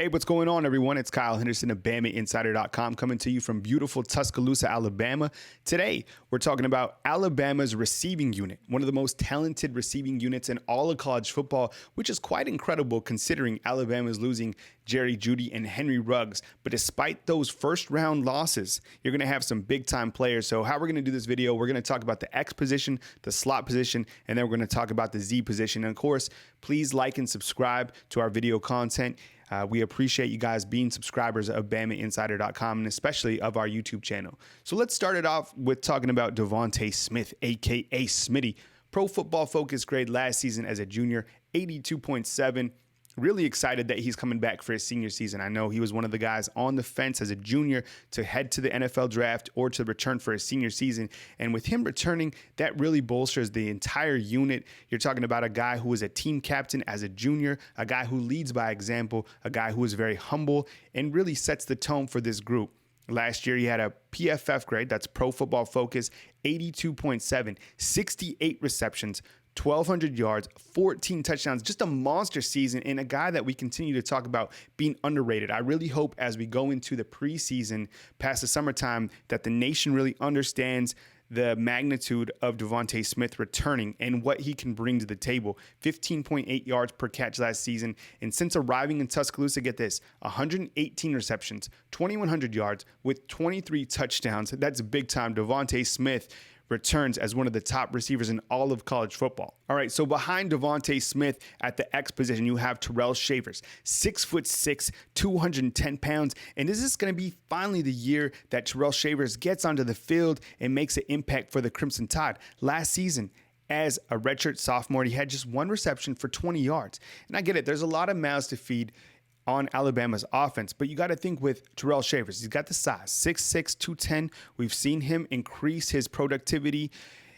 Hey, what's going on, everyone? It's Kyle Henderson of BamaInsider.com coming to you from beautiful Tuscaloosa, Alabama. Today, we're talking about Alabama's receiving unit, one of the most talented receiving units in all of college football, which is quite incredible considering Alabama's losing Jerry Jeudy and Henry Ruggs. But despite those first-round losses, you're going to have some big-time players. So how we're going to do this video, we're going to talk about the X position, the slot position, and then we're going to talk about the Z position. And of course, please like and subscribe to our video content. We appreciate you guys being subscribers of BamaInsider.com and especially of our YouTube channel. So let's start it off with talking about DeVonta Smith, a.k.a. Smitty. Pro Football Focus grade last season as a junior, 82.7. Really excited that he's coming back for his senior season. I know he was one of the guys on the fence as a junior to head to the NFL draft or to return for his senior season. And with him returning, that really bolsters the entire unit. You're talking about a guy who was a team captain as a junior, a guy who leads by example, a guy who is very humble and really sets the tone for this group. Last year, he had a PFF grade, that's Pro Football Focus, 82.7, 68 receptions, 1,200 yards, 14 touchdowns, just a monster season and a guy that we continue to talk about being underrated. I really hope as we go into the preseason past the summertime that the nation really understands the magnitude of DeVonta Smith returning and what he can bring to the table. 15.8 yards per catch last season. And since arriving in Tuscaloosa, get this, 118 receptions, 2,100 yards with 23 touchdowns. That's big time. DeVonta Smith returns as one of the top receivers in all of college football. All right, so behind DeVonta Smith at the X position, you have Tyrell Shavers, 6'6", 210 pounds. And this is going to be finally the year that Tyrell Shavers gets onto the field and makes an impact for the Crimson Tide. Last season, as a redshirt sophomore, he had just one reception for 20 yards. And I get it, there's a lot of mouths to feed on Alabama's offense, but you got to think with Tyrell Shavers. He's got the size, 6'6", 210. We've seen him increase his productivity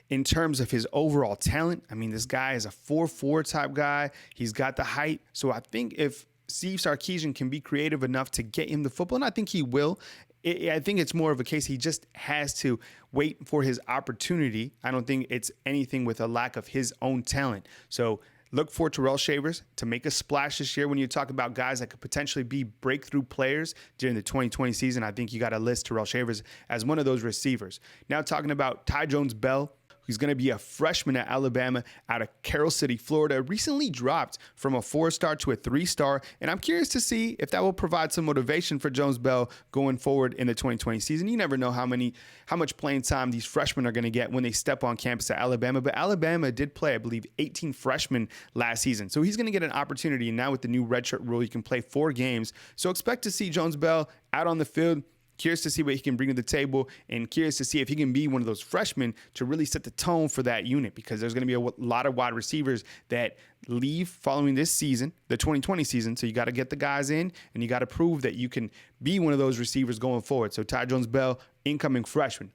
in terms of his overall talent. I mean, this guy is a 4'4" type guy. He's got the height. So I think if Steve Sarkisian can be creative enough to get him the football, and I think he will, I think it's more of a case he just has to wait for his opportunity. I don't think it's anything with a lack of his own talent. So look for Tyrell Shavers to make a splash this year. When you talk about guys that could potentially be breakthrough players during the 2020 season, I think you got to list Tyrell Shavers as one of those receivers. Now talking about Ty Jones-Bell, who's going to be a freshman at Alabama out of Carroll City, Florida, recently dropped from a 4-star to a 3-star. And I'm curious to see if that will provide some motivation for Jones-Bell going forward in the 2020 season. You never know how much playing time these freshmen are going to get when they step on campus at Alabama. But Alabama did play, I believe, 18 freshmen last season. So he's going to get an opportunity. And now with the new redshirt rule, you can play 4 games. So expect to see Jones-Bell out on the field. Curious to see what he can bring to the table and curious to see if he can be one of those freshmen to really set the tone for that unit, because there's going to be a lot of wide receivers that leave following this season, the 2020 season. So you got to get the guys in and you got to prove that you can be one of those receivers going forward. So Ty Jones-Bell, incoming freshman.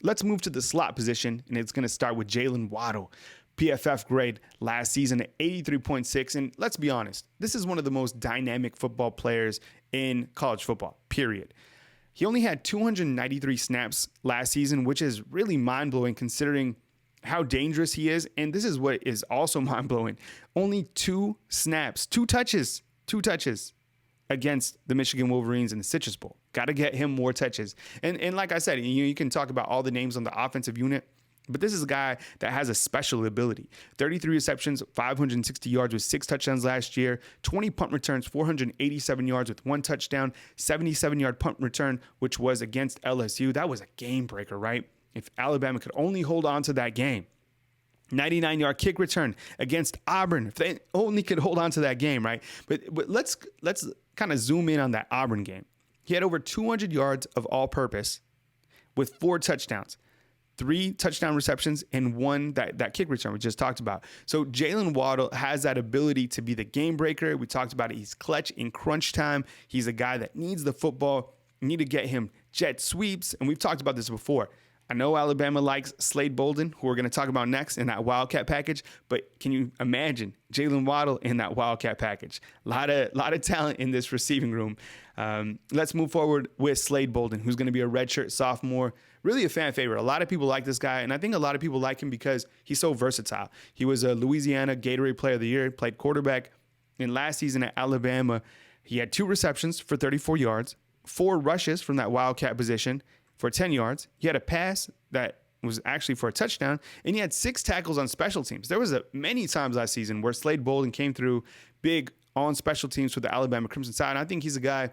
Let's move to the slot position, and it's going to start with Jaylen Waddle. PFF grade last season at 83.6. And let's be honest, this is one of the most dynamic football players in college football, period. He only had 293 snaps last season, which is really mind-blowing considering how dangerous he is. And this is what is also mind-blowing. Only 2 snaps, 2 touches against the Michigan Wolverines in the Citrus Bowl. Got to get him more touches. And like I said, you can talk about all the names on the offensive unit, but this is a guy that has a special ability. 33 receptions, 560 yards with 6 touchdowns last year, 20 punt returns, 487 yards with 1 touchdown, 77-yard punt return, which was against LSU. That was a game breaker, right? If Alabama could only hold on to that game. 99-yard kick return against Auburn. If they only could hold on to that game, right? But let's kind of zoom in on that Auburn game. He had over 200 yards of all-purpose with 4 touchdowns. 3 touchdown receptions and 1 that kick return we just talked about. So Jaylen Waddle has that ability to be the game breaker. We talked about it. He's clutch in crunch time. He's a guy that needs the football. You need to get him jet sweeps. And we've talked about this before. I know Alabama likes Slade Bolden, who we're going to talk about next in that Wildcat package. But can you imagine Jaylen Waddle in that Wildcat package? A lot of talent in this receiving room. Let's move forward with Slade Bolden, who's going to be a redshirt sophomore. Really a fan favorite. A lot of people like this guy, and I think a lot of people like him because he's so versatile. He was a Louisiana Gatorade Player of the Year, played quarterback, and last season at Alabama He had 2 receptions for 34 yards, 4 rushes from that wildcat position for 10 yards. He had a pass that was actually for a touchdown, and he had 6 tackles on special teams. There was many times last season where Slade Bolden came through big on special teams for the Alabama Crimson Tide. And I think he's a guy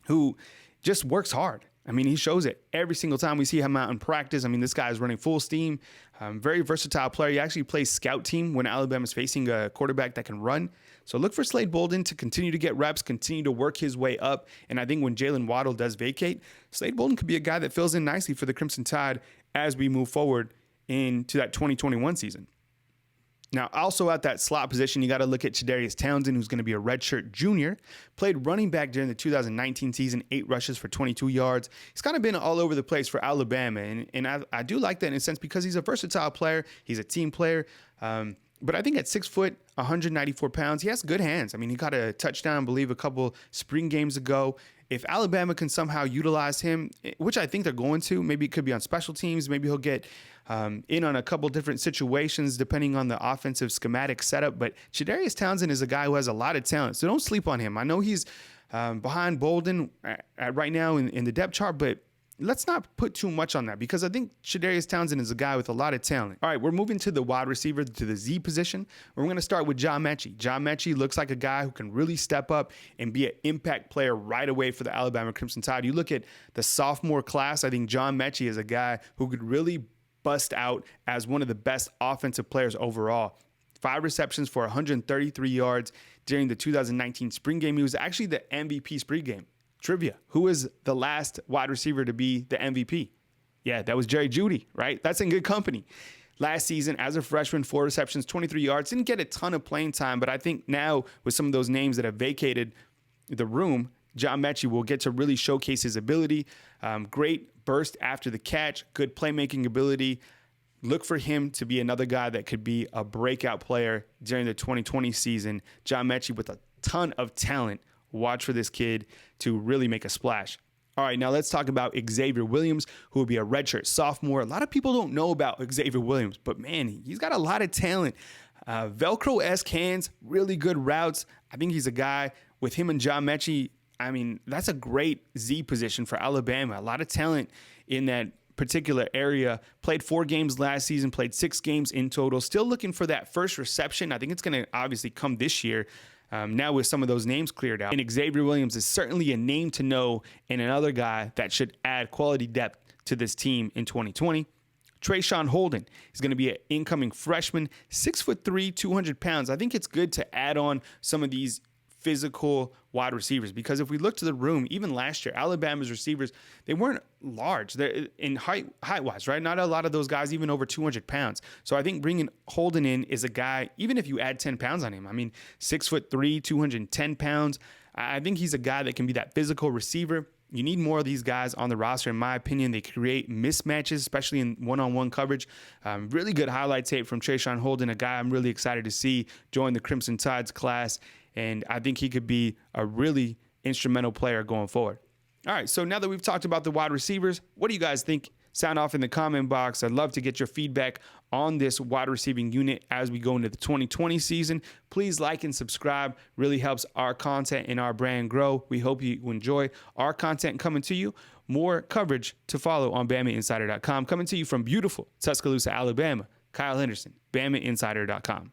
who just works hard. I mean, he shows it every single time we see him out in practice. I mean, this guy is running full steam. Very versatile player. He actually plays scout team when Alabama's facing a quarterback that can run. So look for Slade Bolden to continue to get reps, continue to work his way up. And I think when Jaylen Waddle does vacate, Slade Bolden could be a guy that fills in nicely for the Crimson Tide as we move forward into that 2021 season. Now, also at that slot position, you got to look at Chadarius Townsend, who's going to be a redshirt junior. Played running back during the 2019 season, 8 rushes for 22 yards. He's kind of been all over the place for Alabama, and I do like that in a sense because he's a versatile player. He's a team player. But I think at 6 foot, 194 pounds, he has good hands. I mean, he got a touchdown, I believe, a couple spring games ago. If Alabama can somehow utilize him, which I think they're going to, maybe it could be on special teams. Maybe he'll get in on a couple different situations depending on the offensive schematic setup. But Chadarius Townsend is a guy who has a lot of talent, so don't sleep on him. I know he's behind Bolden right now in the depth chart, but let's not put too much on that because I think Chadarius Townsend is a guy with a lot of talent. All right, we're moving to the wide receiver, to the Z position. We're going to start with John Mechie. John Mechie looks like a guy who can really step up and be an impact player right away for the Alabama Crimson Tide. You look at the sophomore class, I think John Mechie is a guy who could really bust out as one of the best offensive players overall. 5 receptions for 133 yards during the 2019 spring game. He was actually the MVP spring game. Trivia. Who is the last wide receiver to be the MVP? Yeah, that was Jerry Jeudy, right? That's in good company. Last season, as a freshman, 4 receptions, 23 yards. Didn't get a ton of playing time, but I think now with some of those names that have vacated the room, John Mechie will get to really showcase his ability. Great burst after the catch, good playmaking ability. Look for him to be another guy that could be a breakout player during the 2020 season. John Mechie with a ton of talent. Watch for this kid to really make a splash. All right, now let's talk about Xavier Williams, who will be a redshirt sophomore. A lot of people don't know about Xavier Williams, but man, he's got a lot of talent. Velcro-esque hands, really good routes. I think he's a guy with him and John Mechie. I mean, that's a great Z position for Alabama. A lot of talent in that particular area. Played 4 games last season, played 6 games in total. Still looking for that first reception. I think it's going to obviously come this year. Now with some of those names cleared out. And Xavier Williams is certainly a name to know and another guy that should add quality depth to this team in 2020. Trayshawn Holden is going to be an incoming freshman, 6'3", 200 pounds. I think it's good to add on some of these physical wide receivers because if we look to the room, even last year, Alabama's receivers, they weren't large. They're in height-wise, right? Not a lot of those guys even over 200 pounds. So I think bringing Holden in is a guy, even if you add 10 pounds on him, I mean, 6'3", 210 pounds. I think he's a guy that can be that physical receiver. You need more of these guys on the roster, in my opinion. They create mismatches, especially in one-on-one coverage. Really good highlight tape from Trayshawn Holden, a guy I'm really excited to see join the Crimson Tide's class. And I think he could be a really instrumental player going forward. All right, so now that we've talked about the wide receivers, what do you guys think? Sound off in the comment box. I'd love to get your feedback on this wide receiving unit as we go into the 2020 season. Please like and subscribe. Really helps our content and our brand grow. We hope you enjoy our content coming to you. More coverage to follow on BamaInsider.com. Coming to you from beautiful Tuscaloosa, Alabama. Kyle Henderson, BamaInsider.com.